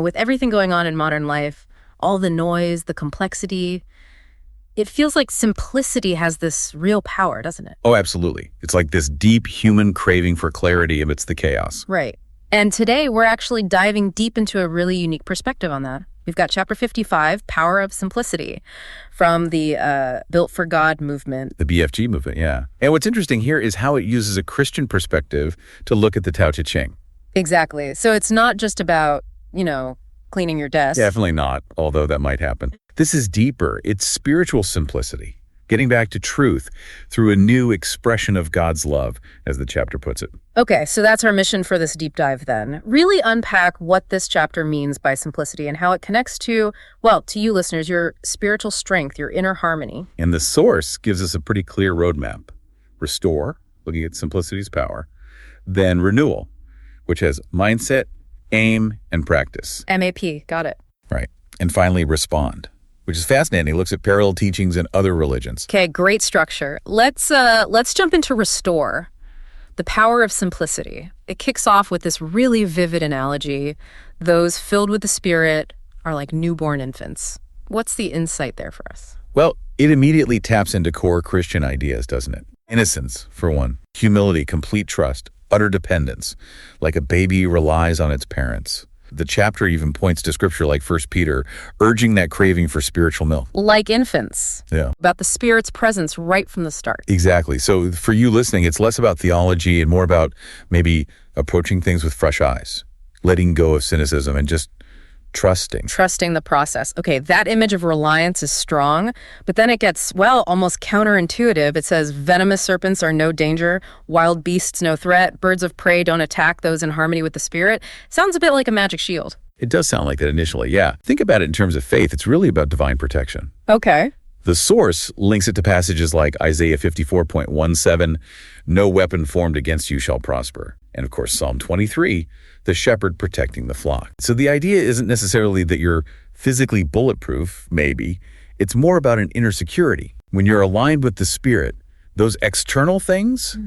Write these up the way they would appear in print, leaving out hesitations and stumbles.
with everything going on in modern life, all the noise, the complexity, it feels like simplicity has this real power, doesn't it? Oh, absolutely. It's like this deep human craving for clarity amidst the chaos. Right. And today we're actually diving deep into a really unique perspective on that. We've got chapter 55, Power of Simplicity, from the Built for God movement. The BFG movement, yeah. And what's interesting here is how it uses a Christian perspective to look at the Tao Te Ching. Exactly. So it's not just about, cleaning your desk. Definitely not, although that might happen. This is deeper. It's spiritual simplicity, getting back to truth through a new expression of God's love, as the chapter puts it. Okay, so that's our mission for this deep dive then. Really unpack what this chapter means by simplicity and how it connects to you listeners, your spiritual strength, your inner harmony. And the source gives us a pretty clear roadmap. Restore, looking at simplicity's power. Then renewal, which has mindset, aim, and practice. MAP, got it. Right. And finally, respond, which is fascinating. It looks at parallel teachings in other religions. Okay, great structure. Let's jump into restore, the power of simplicity. It kicks off with this really vivid analogy. Those filled with the Spirit are like newborn infants. What's the insight there for us? Well, it immediately taps into core Christian ideas, doesn't it? Innocence, for one. Humility, complete trust, utter dependence, like a baby relies on its parents. The chapter even points to scripture like 1 Peter, urging that craving for spiritual milk. Like infants. Yeah. About the Spirit's presence right from the start. Exactly. So for you listening, it's less about theology and more about maybe approaching things with fresh eyes, letting go of cynicism and just trusting. Trusting the process. Okay, that image of reliance is strong, but then it gets, almost counterintuitive. It says, venomous serpents are no danger, wild beasts no threat, birds of prey don't attack those in harmony with the Spirit. Sounds a bit like a magic shield. It does sound like that initially, yeah. Think about it in terms of faith. It's really about divine protection. Okay. The source links it to passages like Isaiah 54.17, no weapon formed against you shall prosper. And of course, Psalm 23, the shepherd protecting the flock. So the idea isn't necessarily that you're physically bulletproof, maybe. It's more about an inner security. When you're aligned with the Spirit, those external things,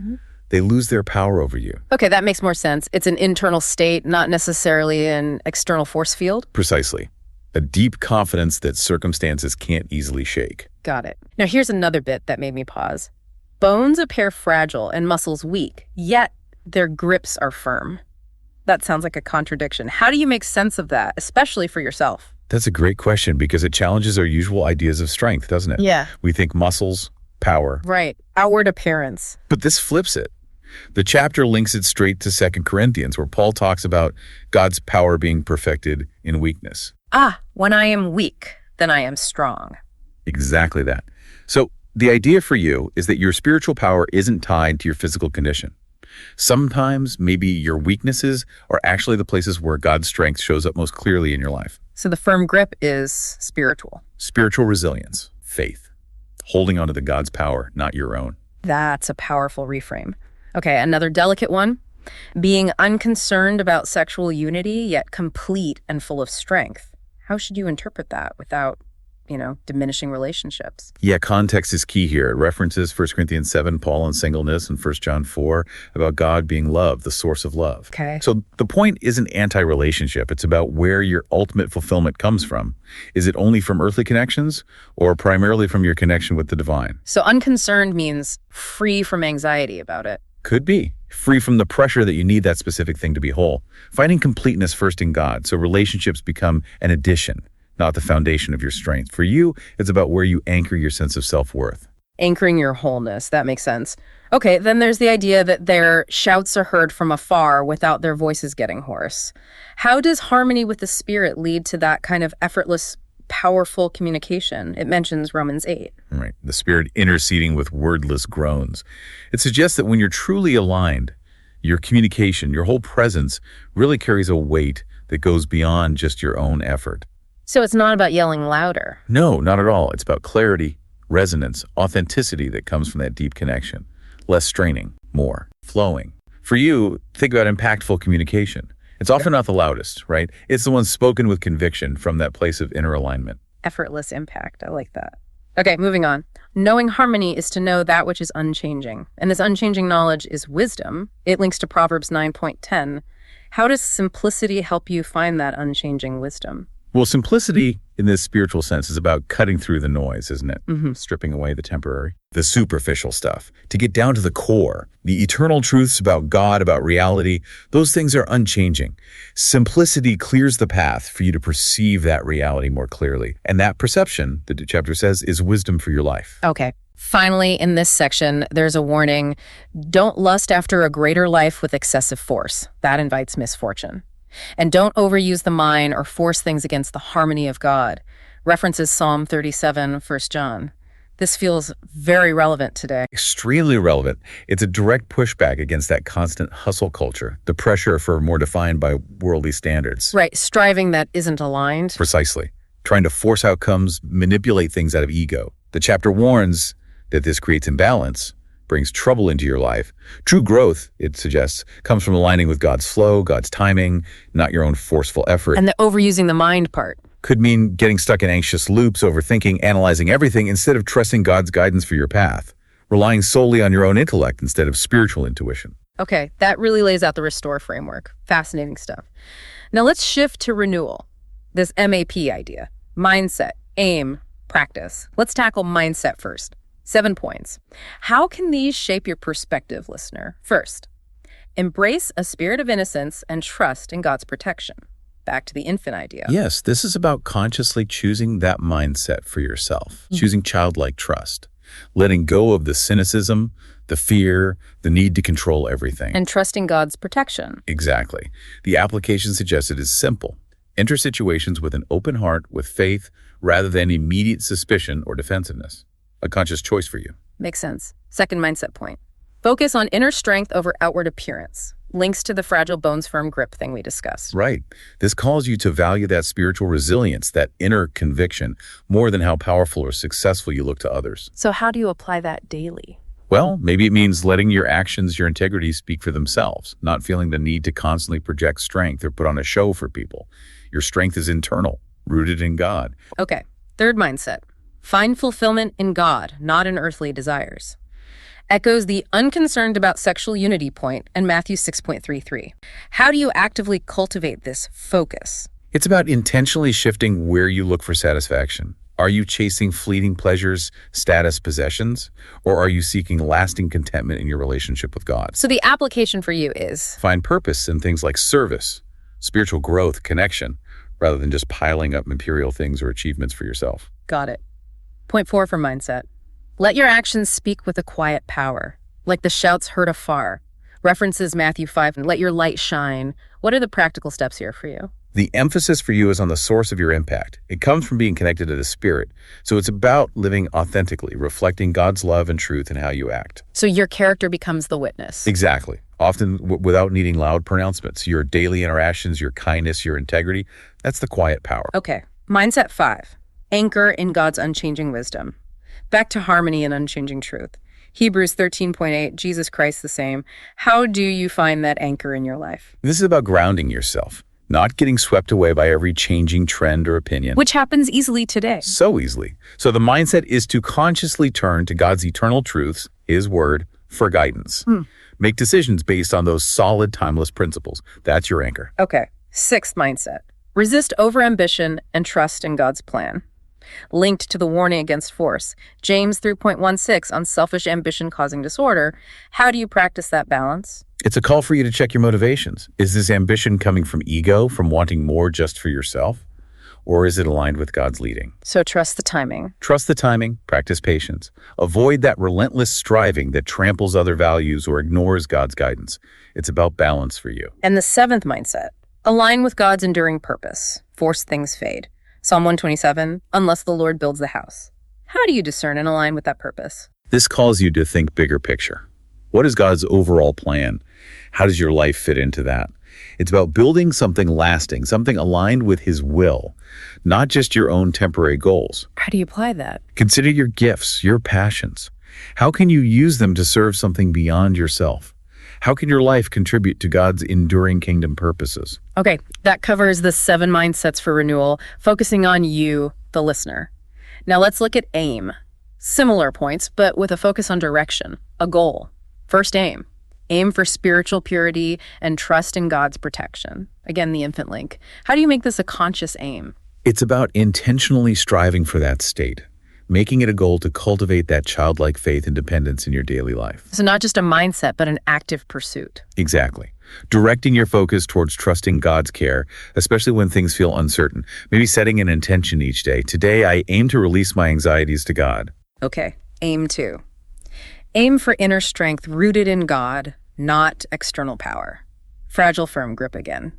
they lose their power over you. Okay, that makes more sense. It's an internal state, not necessarily an external force field. Precisely. A deep confidence that circumstances can't easily shake. Got it. Now here's another bit that made me pause. Bones appear fragile and muscles weak, yet their grips are firm. That sounds like a contradiction. How do you make sense of that, especially for yourself? That's a great question because it challenges our usual ideas of strength, doesn't it? Yeah. We think muscles, power. Right. Outward appearance. But this flips it. The chapter links it straight to 2 Corinthians, where Paul talks about God's power being perfected in weakness. When I am weak, then I am strong. Exactly that. So the idea for you is that your spiritual power isn't tied to your physical condition. Sometimes maybe your weaknesses are actually the places where God's strength shows up most clearly in your life. So the firm grip is spiritual. Spiritual resilience, faith, holding onto the God's power, not your own. That's a powerful reframe. Okay, another delicate one. Being unconcerned about sexual unity, yet complete and full of strength. How should you interpret that without, diminishing relationships? Yeah, context is key here. It references 1 Corinthians 7, Paul and singleness, and 1 John 4 about God being love, the source of love. Okay. So the point isn't anti-relationship. It's about where your ultimate fulfillment comes from. Is it only from earthly connections or primarily from your connection with the divine? So unconcerned means free from anxiety about it. Could be. Free from the pressure that you need that specific thing to be whole. Finding completeness first in God, so relationships become an addition, not the foundation of your strength. For you, it's about where you anchor your sense of self-worth. Anchoring your wholeness, that makes sense. Okay, then there's the idea that their shouts are heard from afar without their voices getting hoarse. How does harmony with the Spirit lead to that kind of effortless, powerful communication? It mentions Romans 8. Right, the Spirit interceding with wordless groans. It suggests that when you're truly aligned, your communication, your whole presence really carries a weight that goes beyond just your own effort. So it's not about yelling louder. No, not at all. It's about clarity, resonance, authenticity that comes from that deep connection. Less straining, more flowing. For you, think about impactful communication. It's often not the loudest, right? It's the one spoken with conviction from that place of inner alignment. Effortless impact. I like that. Okay, moving on. Knowing harmony is to know that which is unchanging. And this unchanging knowledge is wisdom. It links to Proverbs 9.10. How does simplicity help you find that unchanging wisdom? Well, simplicity in this spiritual sense is about cutting through the noise, isn't it? Stripping away the temporary, the superficial stuff, to get down to the core. The eternal truths about God, about reality, those things are unchanging. Simplicity clears the path for you to perceive that reality more clearly. And that perception, the chapter says, is wisdom for your life. Okay. Finally, in this section, there's a warning. Don't lust after a greater life with excessive force. That invites misfortune. And don't overuse the mind or force things against the harmony of God. References Psalm 37, 1 John. This feels very relevant today. Extremely relevant. It's a direct pushback against that constant hustle culture, the pressure for more defined by worldly standards. Right, striving that isn't aligned. Precisely. Trying to force outcomes, manipulate things out of ego. The chapter warns that this creates imbalance, brings trouble into your life. True growth, it suggests, comes from aligning with God's flow, God's timing, not your own forceful effort. And the overusing the mind part. Could mean getting stuck in anxious loops, overthinking, analyzing everything instead of trusting God's guidance for your path, relying solely on your own intellect instead of spiritual intuition. Okay, that really lays out the restore framework. Fascinating stuff. Now let's shift to renewal. This MAP idea. Mindset, aim, practice. Let's tackle mindset first. 7 points. How can these shape your perspective, listener? First, embrace a spirit of innocence and trust in God's protection. Back to the infant idea. Yes, this is about consciously choosing that mindset for yourself, choosing childlike trust, letting go of the cynicism, the fear, the need to control everything. And trusting God's protection. Exactly. The application suggested is simple. Enter situations with an open heart, with faith, rather than immediate suspicion or defensiveness. A conscious choice for you. Makes sense. Second mindset point. Focus on inner strength over outward appearance. Links to the fragile bones firm grip thing we discussed. Right. This calls you to value that spiritual resilience, that inner conviction, more than how powerful or successful you look to others. So how do you apply that daily? Well, maybe it means letting your actions, your integrity speak for themselves, not feeling the need to constantly project strength or put on a show for people. Your strength is internal, rooted in God. Okay. Third mindset. Find fulfillment in God, not in earthly desires. Echoes the unconcerned about sexual unity point in Matthew 6.33. How do you actively cultivate this focus? It's about intentionally shifting where you look for satisfaction. Are you chasing fleeting pleasures, status, possessions, or are you seeking lasting contentment in your relationship with God? So the application for you is? Find purpose in things like service, spiritual growth, connection, rather than just piling up material things or achievements for yourself. Got it. Point 4 for mindset. Let your actions speak with a quiet power, like the shouts heard afar. References Matthew 5, let your light shine. What are the practical steps here for you? The emphasis for you is on the source of your impact. It comes from being connected to the Spirit. So it's about living authentically, reflecting God's love and truth in how you act. So your character becomes the witness. Exactly. Often without needing loud pronouncements. Your daily interactions, your kindness, your integrity, that's the quiet power. Okay. Mindset 5. Anchor in God's unchanging wisdom. Back to harmony and unchanging truth. Hebrews 13.8, Jesus Christ the same. How do you find that anchor in your life? This is about grounding yourself, not getting swept away by every changing trend or opinion. Which happens easily today. So easily. So the mindset is to consciously turn to God's eternal truths, His Word, for guidance. Make decisions based on those solid, timeless principles. That's your anchor. Okay. 6th mindset. Resist overambition and trust in God's plan. Linked to the warning against force. James 3.16 on selfish ambition causing disorder. How do you practice that balance? It's a call for you to check your motivations. Is this ambition coming from ego, from wanting more just for yourself? Or is it aligned with God's leading? So trust the timing. Trust the timing, practice patience. Avoid that relentless striving that tramples other values or ignores God's guidance. It's about balance for you. And the 7th mindset. Align with God's enduring purpose. Force things fade. Psalm 127, unless the Lord builds the house. How do you discern and align with that purpose? This calls you to think bigger picture. What is God's overall plan? How does your life fit into that? It's about building something lasting, something aligned with His will, not just your own temporary goals. How do you apply that? Consider your gifts, your passions. How can you use them to serve something beyond yourself? How can your life contribute to God's enduring kingdom purposes? Okay, that covers the 7 mindsets for renewal, focusing on you, the listener. Now let's look at aim. Similar points, but with a focus on direction, a goal. First aim. Aim for spiritual purity and trust in God's protection. Again, the infant link. How do you make this a conscious aim? It's about intentionally striving for that state, making it a goal to cultivate that childlike faith and dependence in your daily life. So not just a mindset, but an active pursuit. Exactly. Directing your focus towards trusting God's care, especially when things feel uncertain. Maybe setting an intention each day. Today, I aim to release my anxieties to God. Okay, aim 2. Aim for inner strength rooted in God, not external power. Fragile, firm grip again.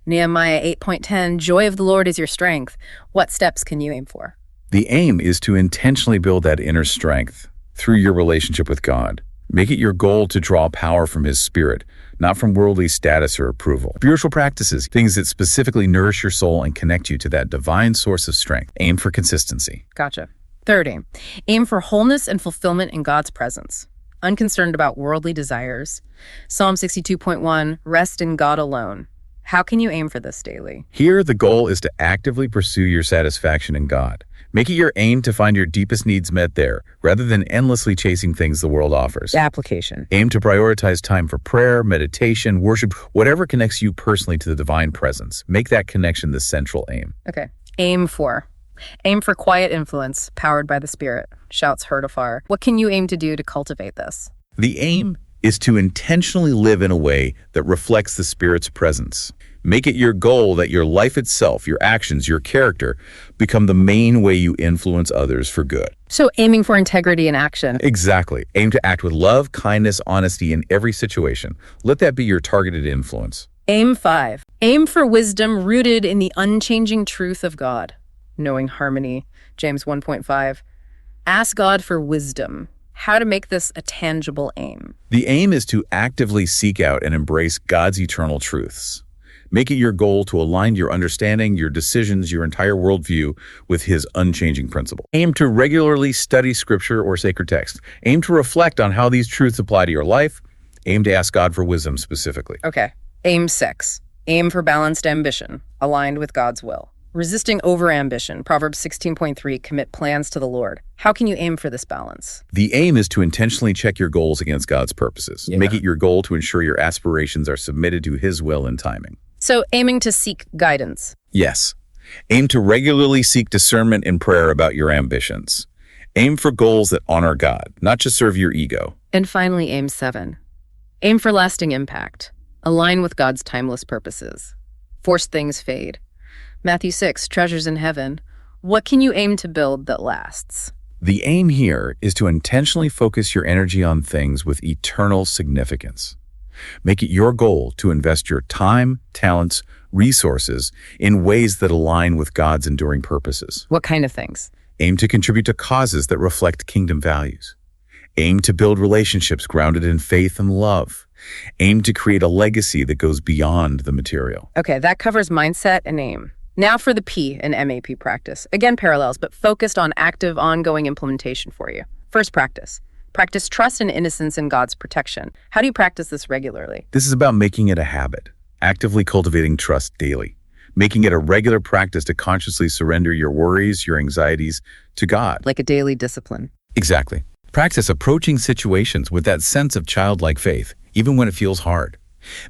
Nehemiah 8.10, joy of the Lord is your strength. What steps can you aim for? The aim is to intentionally build that inner strength through your relationship with God. Make it your goal to draw power from His Spirit, not from worldly status or approval. Spiritual practices, things that specifically nourish your soul and connect you to that divine source of strength. Aim for consistency. Gotcha. Third aim. Aim for wholeness and fulfillment in God's presence. Unconcerned about worldly desires. Psalm 62.1, rest in God alone. How can you aim for this daily? Here, the goal is to actively pursue your satisfaction in God. Make it your aim to find your deepest needs met there, rather than endlessly chasing things the world offers. Application. Aim to prioritize time for prayer, meditation, worship, whatever connects you personally to the divine presence. Make that connection the central aim. Okay. Aim 4. Aim for quiet influence, powered by the Spirit. Shouts heard afar. What can you aim to do to cultivate this? The aim is to intentionally live in a way that reflects the Spirit's presence. Make it your goal that your life itself, your actions, your character, become the main way you influence others for good. So aiming for integrity in action. Exactly. Aim to act with love, kindness, honesty in every situation. Let that be your targeted influence. Aim 5. Aim for wisdom rooted in the unchanging truth of God. Knowing harmony. James 1.5. Ask God for wisdom. How to make this a tangible aim. The aim is to actively seek out and embrace God's eternal truths. Make it your goal to align your understanding, your decisions, your entire worldview with His unchanging principle. Aim to regularly study Scripture or sacred text. Aim to reflect on how these truths apply to your life. Aim to ask God for wisdom specifically. Okay. Aim 6. Aim for balanced ambition, aligned with God's will. Resisting overambition. Proverbs 16.3, commit plans to the Lord. How can you aim for this balance? The aim is to intentionally check your goals against God's purposes. Make it your goal to ensure your aspirations are submitted to His will and timing. So aiming to seek guidance. Yes. Aim to regularly seek discernment in prayer about your ambitions. Aim for goals that honor God, not just serve your ego. And finally, aim 7. Aim for lasting impact. Align with God's timeless purposes. Forced things fade. Matthew 6, treasures in heaven. What can you aim to build that lasts? The aim here is to intentionally focus your energy on things with eternal significance. Make it your goal to invest your time, talents, resources in ways that align with God's enduring purposes. What kind of things? Aim to contribute to causes that reflect kingdom values. Aim to build relationships grounded in faith and love. Aim to create a legacy that goes beyond the material. Okay, that covers mindset and aim. Now for the P in MAP practice. Again, parallels, but focused on active, ongoing implementation for you. First, practice. Practice trust and innocence in God's protection. How do you practice this regularly? This is about making it a habit, actively cultivating trust daily, making it a regular practice to consciously surrender your worries, your anxieties to God. Like a daily discipline. Exactly. Practice approaching situations with that sense of childlike faith, even when it feels hard.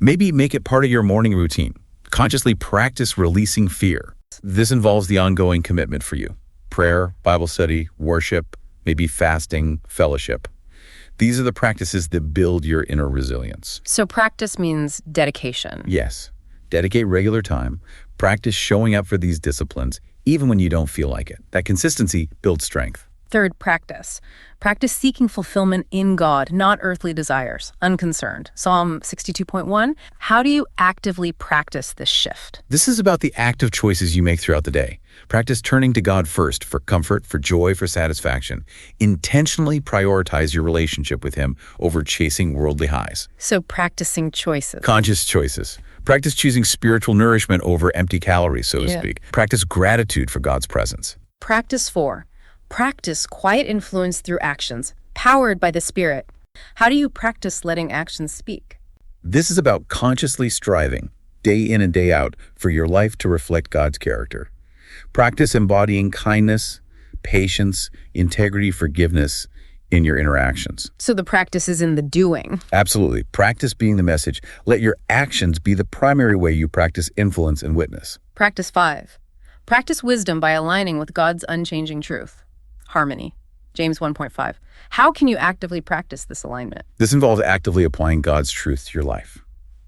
Maybe make it part of your morning routine. Consciously practice releasing fear. This involves the ongoing commitment for you. Prayer, Bible study, worship, maybe fasting, fellowship. These are the practices that build your inner resilience. So practice means dedication. Yes. Dedicate regular time. Practice showing up for these disciplines, even when you don't feel like it. That consistency builds strength. Third, practice. Practice seeking fulfillment in God, not earthly desires, unconcerned. Psalm 62.1. How do you actively practice this shift? This is about the active choices you make throughout the day. Practice turning to God first for comfort, for joy, for satisfaction. Intentionally prioritize your relationship with Him over chasing worldly highs. So practicing choices. Conscious choices. Practice choosing spiritual nourishment over empty calories, so to speak. Practice gratitude for God's presence. Practice 4. Practice quiet influence through actions, powered by the Spirit. How do you practice letting actions speak? This is about consciously striving, day in and day out, for your life to reflect God's character. Practice embodying kindness, patience, integrity, forgiveness in your interactions. So the practice is in the doing. Absolutely. Practice being the message. Let your actions be the primary way you practice influence and witness. Practice 5. Practice wisdom by aligning with God's unchanging truth. Harmony. James 1.5. How can you actively practice this alignment? This involves actively applying God's truth to your life.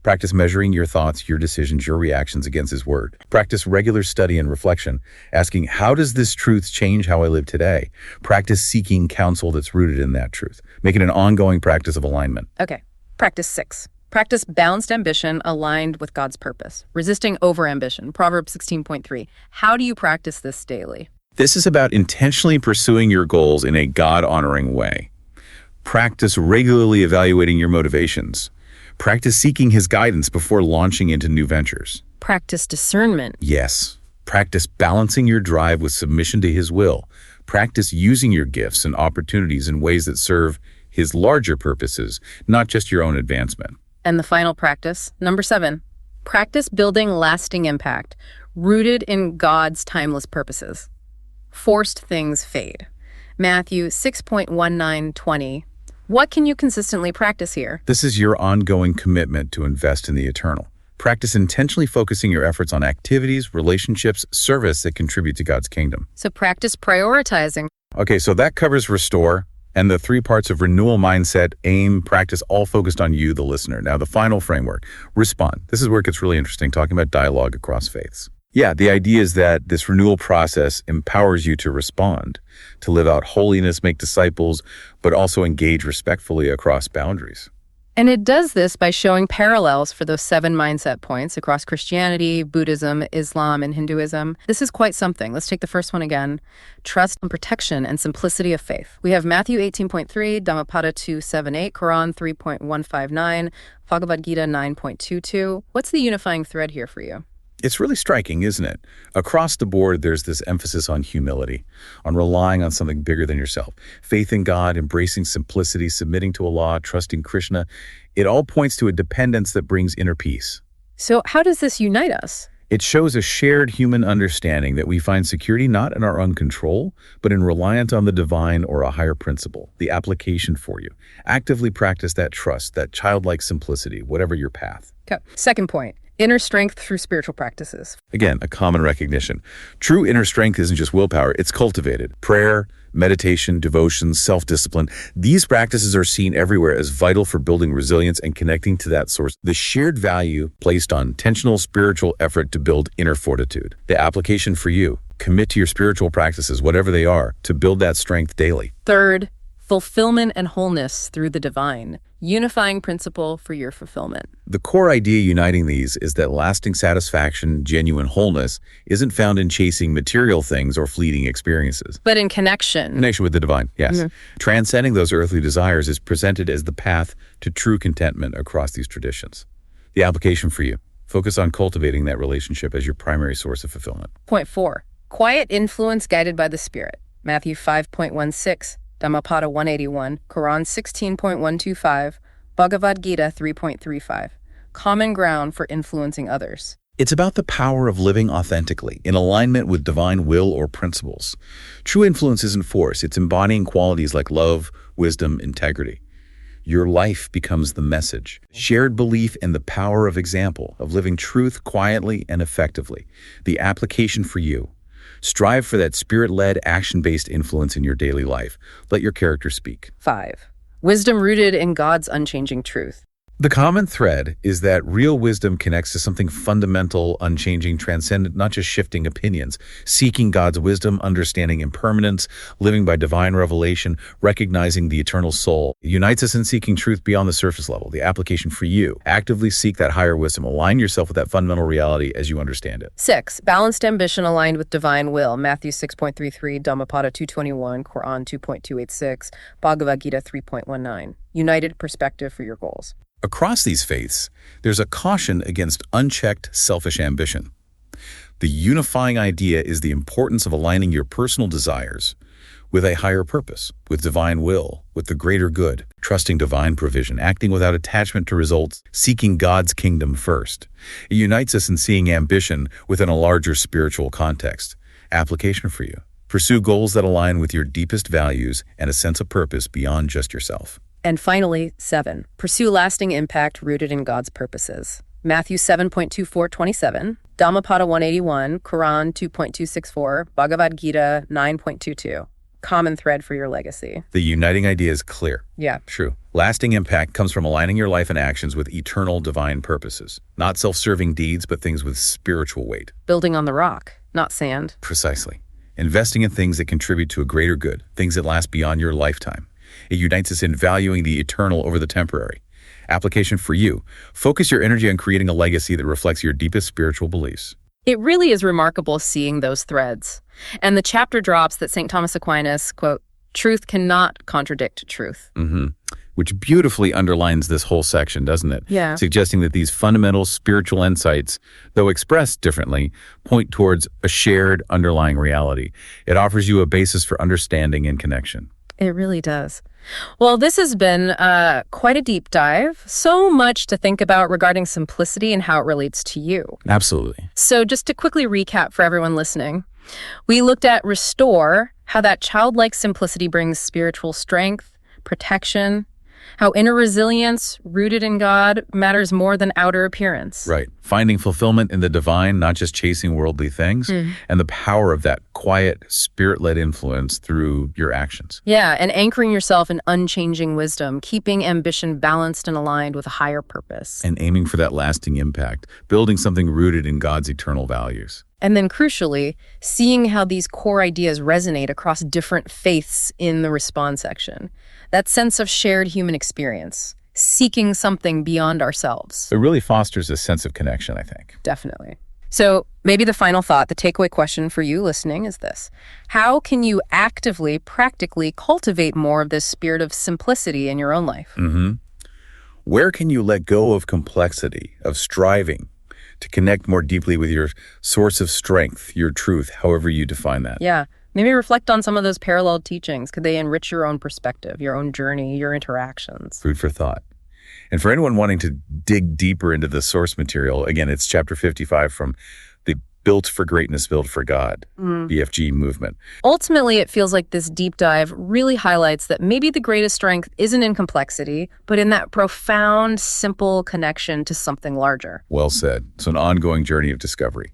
Practice measuring your thoughts, your decisions, your reactions against His Word. Practice regular study and reflection, asking, how does this truth change how I live today? Practice seeking counsel that's rooted in that truth. Make it an ongoing practice of alignment. Okay. Practice 6. Practice balanced ambition aligned with God's purpose. Resisting overambition. Proverbs 16.3. How do you practice this daily? This is about intentionally pursuing your goals in a God-honoring way. Practice regularly evaluating your motivations. Practice seeking His guidance before launching into new ventures. Practice discernment. Yes. Practice balancing your drive with submission to His will. Practice using your gifts and opportunities in ways that serve His larger purposes, not just your own advancement. And the final practice, number 7. Practice building lasting impact, rooted in God's timeless purposes. Forced things fade. Matthew 6.19-20. What can you consistently practice here? This is your ongoing commitment to invest in the eternal. Practice intentionally focusing your efforts on activities, relationships, service that contribute to God's kingdom. So practice prioritizing. Okay, so that covers restore and the 3 parts of renewal, mindset, aim, practice, all focused on you, the listener. Now, the final framework, respond. This is where it gets really interesting, talking about dialogue across faiths. Yeah, the idea is that this renewal process empowers you to respond, to live out holiness, make disciples, but also engage respectfully across boundaries. And it does this by showing parallels for those 7 mindset points across Christianity, Buddhism, Islam, and Hinduism. This is quite something. Let's take the first one again. Trust and protection and simplicity of faith. We have Matthew 18.3, Dhammapada 2.7.8, Quran 3.159, Bhagavad Gita 9.22. What's the unifying thread here for you? It's really striking, isn't it? Across the board, there's this emphasis on humility, on relying on something bigger than yourself. Faith in God, embracing simplicity, submitting to Allah, trusting Krishna. It all points to a dependence that brings inner peace. So how does this unite us? It shows a shared human understanding that we find security not in our own control, but in reliance on the divine or a higher principle, the application for you. Actively practice that trust, that childlike simplicity, whatever your path. Okay. Second point. Inner strength through spiritual practices. Again, a common recognition. True inner strength isn't just willpower, it's cultivated. Prayer, meditation, devotion, self-discipline. These practices are seen everywhere as vital for building resilience and connecting to that source. The shared value placed on intentional spiritual effort to build inner fortitude. The application for you. Commit to your spiritual practices, whatever they are, to build that strength daily. Third, fulfillment and wholeness through the divine. Unifying principle for your fulfillment. The core idea uniting these is that lasting satisfaction, genuine wholeness, isn't found in chasing material things or fleeting experiences. But in connection. Connection with the divine, yes. Transcending those earthly desires is presented as the path to true contentment across these traditions. The application for you. Focus on cultivating that relationship as your primary source of fulfillment. Point 4. Quiet influence guided by the Spirit. Matthew 5.16. Dhammapada 181, Quran 16.125, Bhagavad Gita 3.35. Common ground for influencing others. It's about the power of living authentically, in alignment with divine will or principles. True influence isn't force, it's embodying qualities like love, wisdom, integrity. Your life becomes the message. Shared belief in the power of example, of living truth quietly and effectively. The application for you. Strive for that spirit-led, action-based influence in your daily life. Let your character speak. 5. Wisdom rooted in God's unchanging truth. The common thread is that real wisdom connects to something fundamental, unchanging, transcendent, not just shifting opinions. Seeking God's wisdom, understanding impermanence, living by divine revelation, recognizing the eternal soul. It unites us in seeking truth beyond the surface level. The application for you. Actively seek that higher wisdom. Align yourself with that fundamental reality as you understand it. 6. Balanced ambition aligned with divine will. Matthew 6.33, Dhammapada 221, Quran 2.286, Bhagavad Gita 3.19. United perspective for your goals. Across these faiths, there's a caution against unchecked, selfish ambition. The unifying idea is the importance of aligning your personal desires with a higher purpose, with divine will, with the greater good, trusting divine provision, acting without attachment to results, seeking God's kingdom first. It unites us in seeing ambition within a larger spiritual context. Application for you. Pursue goals that align with your deepest values and a sense of purpose beyond just yourself. And finally, 7, pursue lasting impact rooted in God's purposes. Matthew 7.24-27, Dhammapada 181, Quran 2.264, Bhagavad Gita 9.22. Common thread for your legacy. The uniting idea is clear. Yeah. True. Lasting impact comes from aligning your life and actions with eternal divine purposes. Not self-serving deeds, but things with spiritual weight. Building on the rock, not sand. Precisely. Investing in things that contribute to a greater good, things that last beyond your lifetime. It unites us in valuing the eternal over the temporary. Application for you. Focus your energy on creating a legacy that reflects your deepest spiritual beliefs. It really is remarkable seeing those threads. And the chapter drops that St. Thomas Aquinas, quote, truth cannot contradict truth. Which beautifully underlines this whole section, doesn't it? Yeah. Suggesting that these fundamental spiritual insights, though expressed differently, point towards a shared underlying reality. It offers you a basis for understanding and connection. It really does. Well, this has been quite a deep dive. So much to think about regarding simplicity and how it relates to you. Absolutely. So just to quickly recap for everyone listening, we looked at restore, how that childlike simplicity brings spiritual strength, protection, how inner resilience rooted in God matters more than outer appearance. Right. Finding fulfillment in the divine, not just chasing worldly things, and the power of that quiet, spirit-led influence through your actions. Yeah, and anchoring yourself in unchanging wisdom, keeping ambition balanced and aligned with a higher purpose. And aiming for that lasting impact, building something rooted in God's eternal values. And then crucially, seeing how these core ideas resonate across different faiths in the Respond section. That sense of shared human experience, seeking something beyond ourselves. It really fosters a sense of connection, I think. Definitely. So maybe the final thought, the takeaway question for you listening is this. How can you actively, practically cultivate more of this spirit of simplicity in your own life? Where can you let go of complexity, of striving, to connect more deeply with your source of strength, your truth, however you define that? Yeah. Maybe reflect on some of those parallel teachings. Could they enrich your own perspective, your own journey, your interactions? Food for thought. And for anyone wanting to dig deeper into the source material, again, it's chapter 55 from the Built for Greatness, Built for God, BFG movement. Ultimately, it feels like this deep dive really highlights that maybe the greatest strength isn't in complexity, but in that profound, simple connection to something larger. Well said. It's an ongoing journey of discovery.